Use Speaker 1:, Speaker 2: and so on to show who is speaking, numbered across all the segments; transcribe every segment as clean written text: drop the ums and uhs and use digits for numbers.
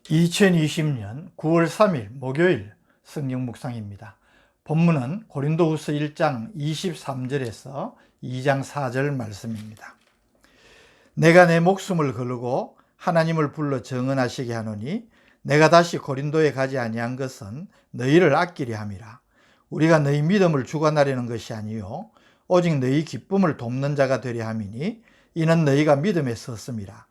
Speaker 1: 2020년 9월 3일 목요일 성경 묵상입니다. 본문은 고린도후서 1장 23절에서 2장 4절 말씀입니다. 내가 내 목숨을 걸고 하나님을 불러 정언하시게 하노니 내가 다시 고린도에 가지 아니한 것은 너희를 아끼려 함이라. 우리가 너희 믿음을 주관하려는 것이 아니요 오직 너희 기쁨을 돕는 자가 되려 함이니 이는 너희가 믿음에 섰음이라.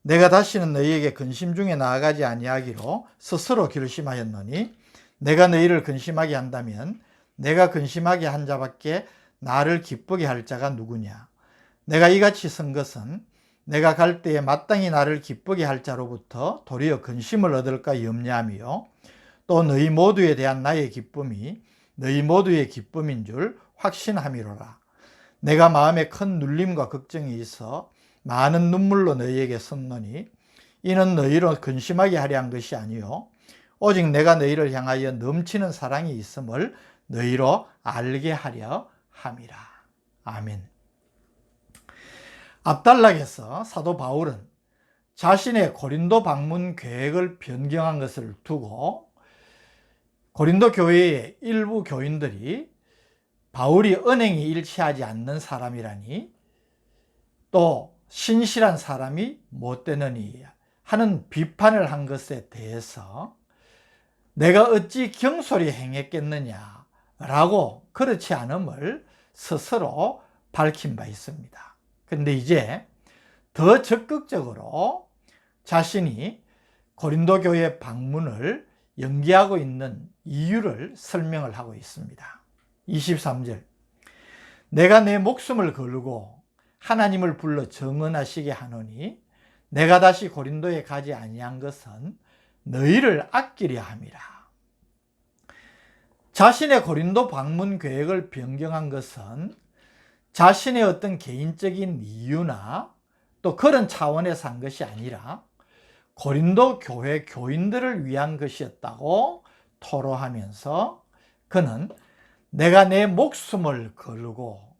Speaker 1: 내가 다시는 너희에게 근심 중에 나아가지 아니하기로 스스로 결심하였노니 내가 너희를 근심하게 한다면 내가 근심하게 한 자밖에 나를 기쁘게 할 자가 누구냐. 내가 이같이 쓴 것은 내가 갈 때에 마땅히 나를 기쁘게 할 자로부터 도리어 근심을 얻을까 염려하며 또 너희 모두에 대한 나의 기쁨이 너희 모두의 기쁨인 줄 확신함이로라. 내가 마음에 큰 눌림과 걱정이 있어 많은 눈물로 너희에게 썼노니 이는 너희로 근심하게 하려 한 것이 아니요 오직 내가 너희를 향하여 넘치는 사랑이 있음을 너희로 알게 하려 함이라. 아멘. 앞단락에서 사도 바울은 자신의 고린도 방문 계획을 변경한 것을 두고 고린도 교회의 일부 교인들이 바울이 언행이 일치하지 않는 사람이라니 또 신실한 사람이 못 되느니 하는 비판을 한 것에 대해서 내가 어찌 경솔히 행했겠느냐라고 그렇지 않음을 스스로 밝힌 바 있습니다. 근데 이제 더 적극적으로 자신이 고린도 교회 방문을 연기하고 있는 이유를 설명을 하고 있습니다. 23절 내가 내 목숨을 걸고 하나님을 불러 정언하시게 하노니 내가 다시 고린도에 가지 아니한 것은 너희를 아끼려 함이라. 자신의 고린도 방문 계획을 변경한 것은 자신의 어떤 개인적인 이유나 또 그런 차원에서 한 것이 아니라 고린도 교회 교인들을 위한 것이었다고 토로하면서 그는 내가 내 목숨을 걸고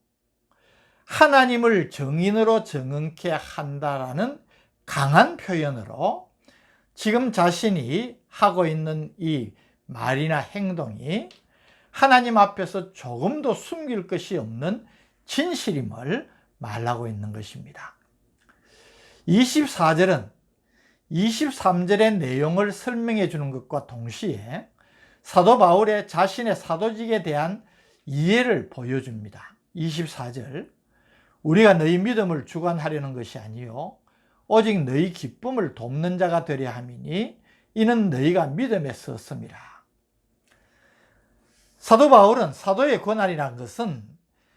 Speaker 1: 하나님을 정인으로 정언케 한다라는 강한 표현으로 지금 자신이 하고 있는 이 말이나 행동이 하나님 앞에서 조금도 숨길 것이 없는 진실임을 말하고 있는 것입니다. 24절은 23절의 내용을 설명해 주는 것과 동시에 사도 바울의 자신의 사도직에 대한 이해를 보여줍니다. 24절 우리가 너희 믿음을 주관하려는 것이 아니요 오직 너희 기쁨을 돕는 자가 되려 함이니 이는 너희가 믿음에 섰음이라. 사도 바울은 사도의 권한이라는 것은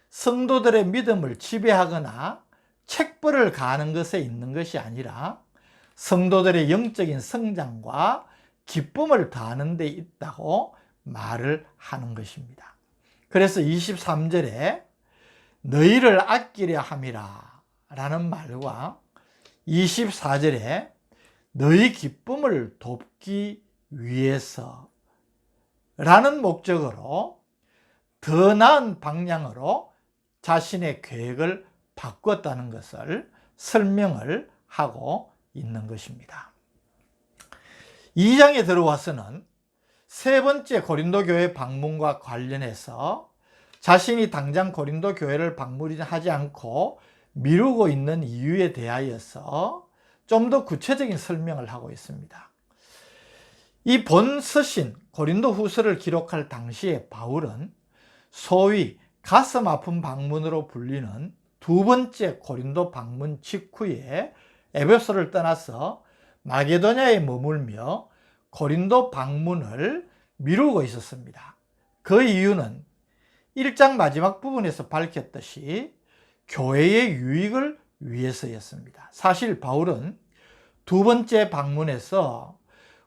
Speaker 1: 성도들의 믿음을 지배하거나 책벌을 가하는 것에 있는 것이 아니라 성도들의 영적인 성장과 기쁨을 더하는 데 있다고 말을 하는 것입니다. 그래서 23절에 너희를 아끼려 함이라 라는 말과 24절에 너희 기쁨을 돕기 위해서 라는 목적으로 더 나은 방향으로 자신의 계획을 바꿨다는 것을 설명을 하고 있는 것입니다. 2장에 들어와서는 세 번째 고린도 교회 방문과 관련해서 자신이 당장 고린도 교회를 방문하지 않고 미루고 있는 이유에 대하여서 좀 더 구체적인 설명을 하고 있습니다. 이 본 서신 고린도 후서를 기록할 당시에 바울은 소위 가슴 아픈 방문으로 불리는 두 번째 고린도 방문 직후에 에베소를 떠나서 마게도냐에 머물며 고린도 방문을 미루고 있었습니다. 그 이유는 1장 마지막 부분에서 밝혔듯이 교회의 유익을 위해서였습니다. 사실 바울은 두 번째 방문에서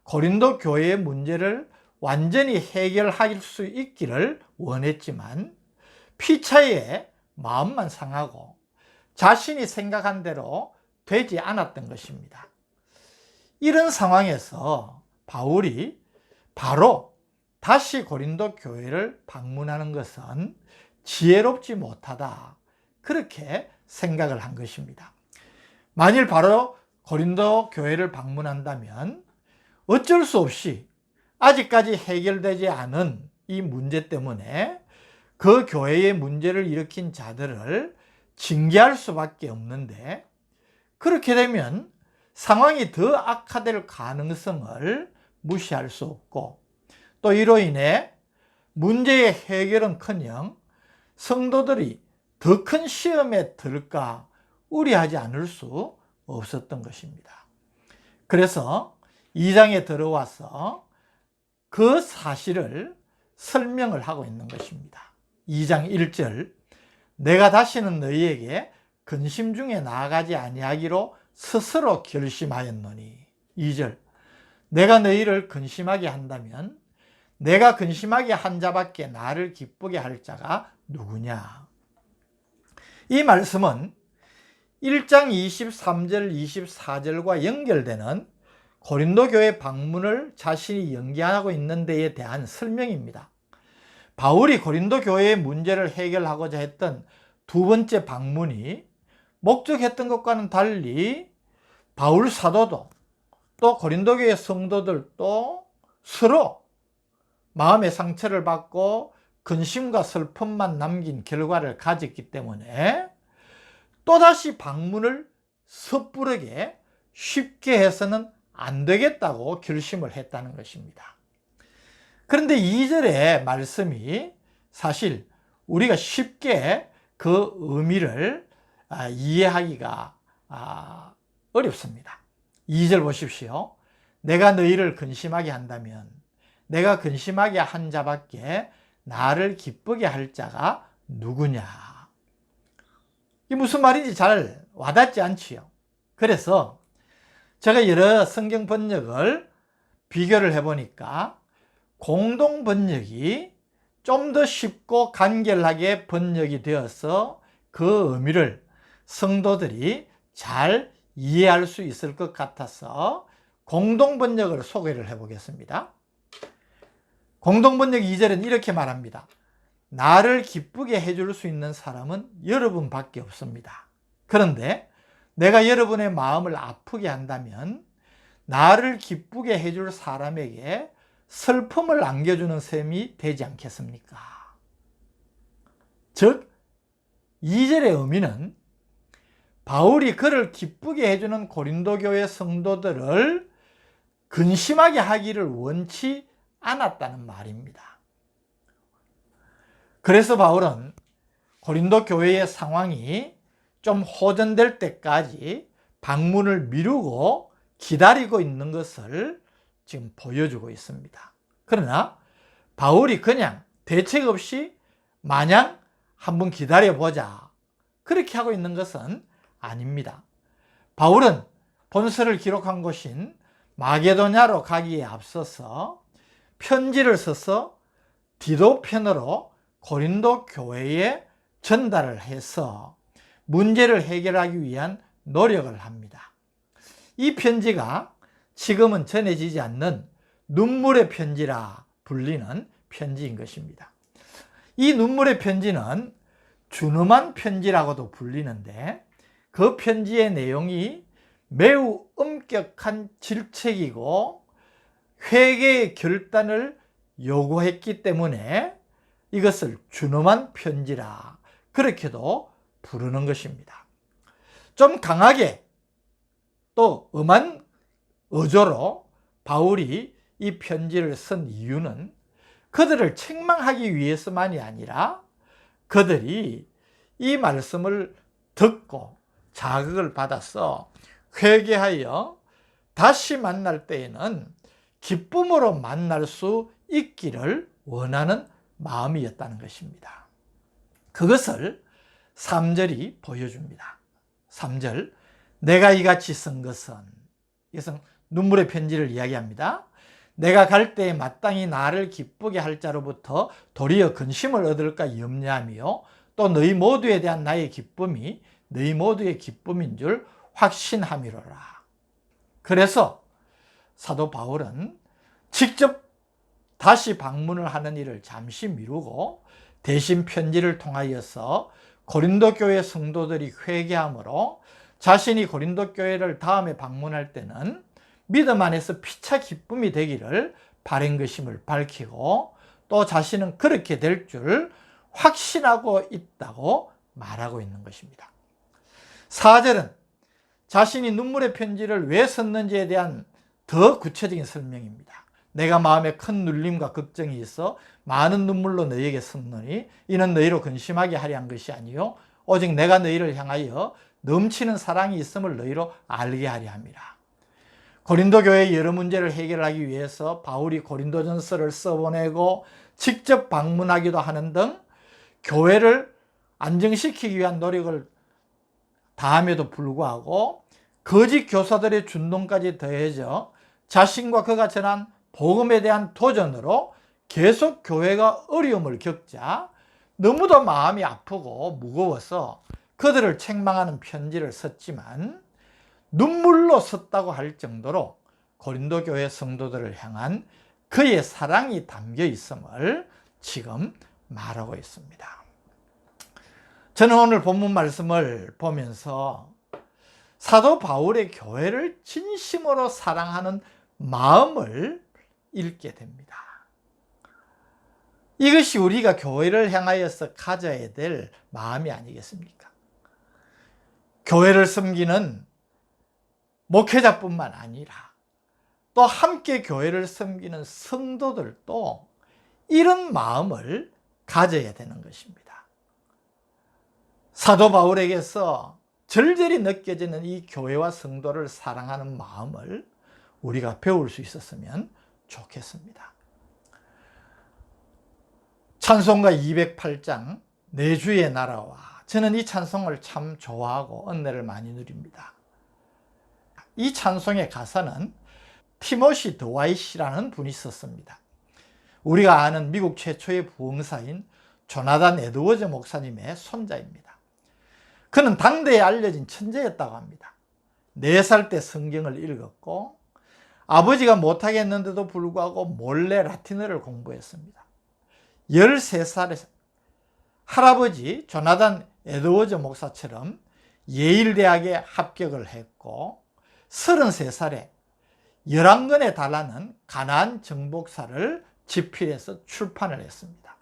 Speaker 1: 고린도 교회의 문제를 완전히 해결할 수 있기를 원했지만 피차에 마음만 상하고 자신이 생각한 대로 되지 않았던 것입니다. 이런 상황에서 바울이 바로 다시 고린도 교회를 방문하는 것은 지혜롭지 못하다 그렇게 생각을 한 것입니다. 만일 바로 고린도 교회를 방문한다면 어쩔 수 없이 아직까지 해결되지 않은 이 문제 때문에 그 교회의 문제를 일으킨 자들을 징계할 수밖에 없는데, 그렇게 되면 상황이 더 악화될 가능성을 무시할 수 없고, 또 이로 인해 문제의 해결은커녕 성도들이 더 큰 시험에 들까 우려하지 않을 수 없었던 것입니다. 그래서 2장에 들어와서 그 사실을 설명을 하고 있는 것입니다. 2장 1절, 내가 다시는 너희에게 근심 중에 나아가지 아니하기로 스스로 결심하였노니. 2절, 내가 너희를 근심하게 한다면 내가 근심하게 한 자밖에 나를 기쁘게 할 자가 누구냐. 이 말씀은 1장 23절 24절과 연결되는 고린도 교회 방문을 자신이 연기하고 있는 데에 대한 설명입니다. 바울이 고린도 교회의 문제를 해결하고자 했던 두 번째 방문이 목적했던 것과는 달리 바울 사도도 또 고린도 교회 성도들도 서로 마음의 상처를 받고 근심과 슬픔만 남긴 결과를 가졌기 때문에 또다시 방문을 섣부르게 쉽게 해서는 안 되겠다고 결심을 했다는 것입니다. 그런데 2절의 말씀이 사실 우리가 쉽게 그 의미를 이해하기가 어렵습니다. 2절 보십시오. 내가 너희를 근심하게 한다면 내가 근심하게 한 자밖에 나를 기쁘게 할 자가 누구냐. 이게 무슨 말인지 잘 와닿지 않지요. 그래서 제가 여러 성경 번역을 비교를 해보니까 공동 번역이 좀 더 쉽고 간결하게 번역이 되어서 그 의미를 성도들이 잘 이해할 수 있을 것 같아서 공동 번역을 소개를 해보겠습니다. 공동 번역 2절은 이렇게 말합니다. 나를 기쁘게 해줄 수 있는 사람은 여러분밖에 없습니다. 그런데 내가 여러분의 마음을 아프게 한다면 나를 기쁘게 해줄 사람에게 슬픔을 안겨주는 셈이 되지 않겠습니까? 즉 2절의 의미는 바울이 그를 기쁘게 해주는 고린도 교회 성도들을 근심하게 하기를 원치 않았다는 말입니다. 그래서 바울은 고린도 교회의 상황이 좀 호전될 때까지 방문을 미루고 기다리고 있는 것을 지금 보여주고 있습니다. 그러나 바울이 그냥 대책 없이 마냥 한번 기다려보자 그렇게 하고 있는 것은 아닙니다. 바울은 본서를 기록한 곳인 마게도냐로 가기에 앞서서 편지를 써서 디도 편으로 고린도 교회에 전달을 해서 문제를 해결하기 위한 노력을 합니다. 이 편지가 지금은 전해지지 않는 눈물의 편지라 불리는 편지인 것입니다. 이 눈물의 편지는 준엄한 편지라고도 불리는데 그 편지의 내용이 매우 엄격한 질책이고 회개의 결단을 요구했기 때문에 이것을 준엄한 편지라 그렇게도 부르는 것입니다. 좀 강하게 또 엄한 어조로 바울이 이 편지를 쓴 이유는 그들을 책망하기 위해서만이 아니라 그들이 이 말씀을 듣고 자극을 받아서 회개하여 다시 만날 때에는 기쁨으로 만날 수 있기를 원하는 마음이었다는 것입니다. 그것을 3절이 보여줍니다. 3절, 내가 이같이 쓴 것은, 이것은 눈물의 편지를 이야기합니다. 내가 갈 때에 마땅히 나를 기쁘게 할 자로부터 도리어 근심을 얻을까 염려하며 또 너희 모두에 대한 나의 기쁨이 너희 모두의 기쁨인 줄 확신함이로라. 그래서 사도 바울은 직접 다시 방문을 하는 일을 잠시 미루고 대신 편지를 통하여서 고린도 교회 성도들이 회개함으로 자신이 고린도 교회를 다음에 방문할 때는 믿음 안에서 피차 기쁨이 되기를 바란 것임을 밝히고 또 자신은 그렇게 될 줄 확신하고 있다고 말하고 있는 것입니다. 4절은 자신이 눈물의 편지를 왜 썼는지에 대한 더 구체적인 설명입니다. 내가 마음에 큰 눌림과 걱정이 있어 많은 눈물로 너희에게 썼노니 이는 너희로 근심하게 하려 한 것이 아니요 오직 내가 너희를 향하여 넘치는 사랑이 있음을 너희로 알게 하려 함이라. 고린도 교회의 여러 문제를 해결하기 위해서 바울이 고린도전서를 써보내고 직접 방문하기도 하는 등 교회를 안정시키기 위한 노력을 다함에도 불구하고 거짓 교사들의 준동까지 더해져 자신과 그가 전한 복음에 대한 도전으로 계속 교회가 어려움을 겪자 너무도 마음이 아프고 무거워서 그들을 책망하는 편지를 썼지만 눈물로 썼다고 할 정도로 고린도 교회 성도들을 향한 그의 사랑이 담겨 있음을 지금 말하고 있습니다. 저는 오늘 본문 말씀을 보면서 사도 바울의 교회를 진심으로 사랑하는 마음을 읽게 됩니다. 이것이 우리가 교회를 향하여서 가져야 될 마음이 아니겠습니까? 교회를 섬기는 목회자뿐만 아니라 또 함께 교회를 섬기는 성도들도 이런 마음을 가져야 되는 것입니다. 사도 바울에게서 절절히 느껴지는 이 교회와 성도를 사랑하는 마음을 우리가 배울 수 있었으면 좋겠습니다. 찬송가 208장 내 주의 나라와, 저는 이 찬송을 참 좋아하고 은혜를 많이 누립니다. 이 찬송의 가사는 티모시 드와이시라는 분이 썼습니다. 우리가 아는 미국 최초의 부흥사인 조나단 에드워즈 목사님의 손자입니다. 그는 당대에 알려진 천재였다고 합니다. 4살 때 성경을 읽었고 아버지가 못하겠는데도 불구하고 몰래 라틴어를 공부했습니다. 13살에 할아버지 조나단 에드워즈 목사처럼 예일대학에 합격을 했고 33살에 11권에 달하는 가나안 정복사를 집필해서 출판을 했습니다.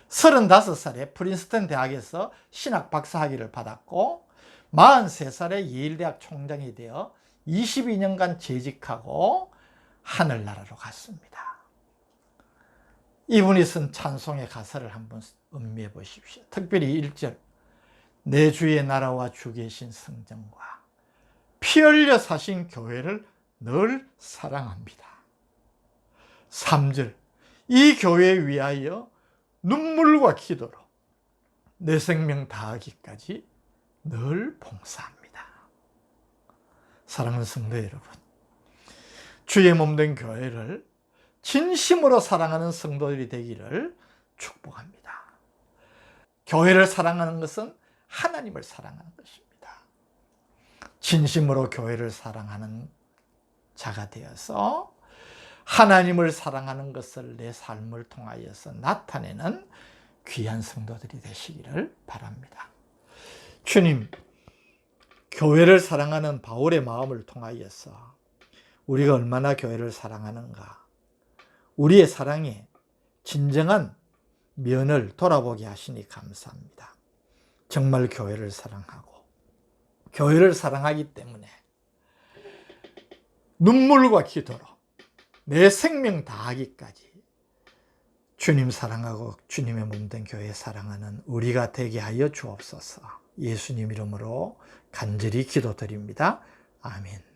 Speaker 1: 35살에 프린스턴 대학에서 신학 박사학위를 받았고 43살에 예일대학 총장이 되어 22년간 재직하고 하늘나라로 갔습니다. 이분이 쓴 찬송의 가사를 한번 음미해 보십시오. 특별히 1절 내 주의 나라와 주 계신 성전과 피 흘려 사신 교회를 늘 사랑합니다. 3절 이 교회 위하여 눈물과 기도로 내 생명 다하기까지 늘 봉사합니다. 사랑하는 성도 여러분, 주의 몸된 교회를 진심으로 사랑하는 성도들이 되기를 축복합니다. 교회를 사랑하는 것은 하나님을 사랑하는 것입니다. 진심으로 교회를 사랑하는 자가 되어서 하나님을 사랑하는 것을 내 삶을 통하여서 나타내는 귀한 성도들이 되시기를 바랍니다. 주님, 교회를 사랑하는 바울의 마음을 통하여서 우리가 얼마나 교회를 사랑하는가, 우리의 사랑의 진정한 면을 돌아보게 하시니 감사합니다. 정말 교회를 사랑하고 교회를 사랑하기 때문에 눈물과 기도로 내 생명 다하기까지 주님 사랑하고 주님의 몸된 교회 사랑하는 우리가 되게 하여 주옵소서. 예수님 이름으로 간절히 기도드립니다. 아멘.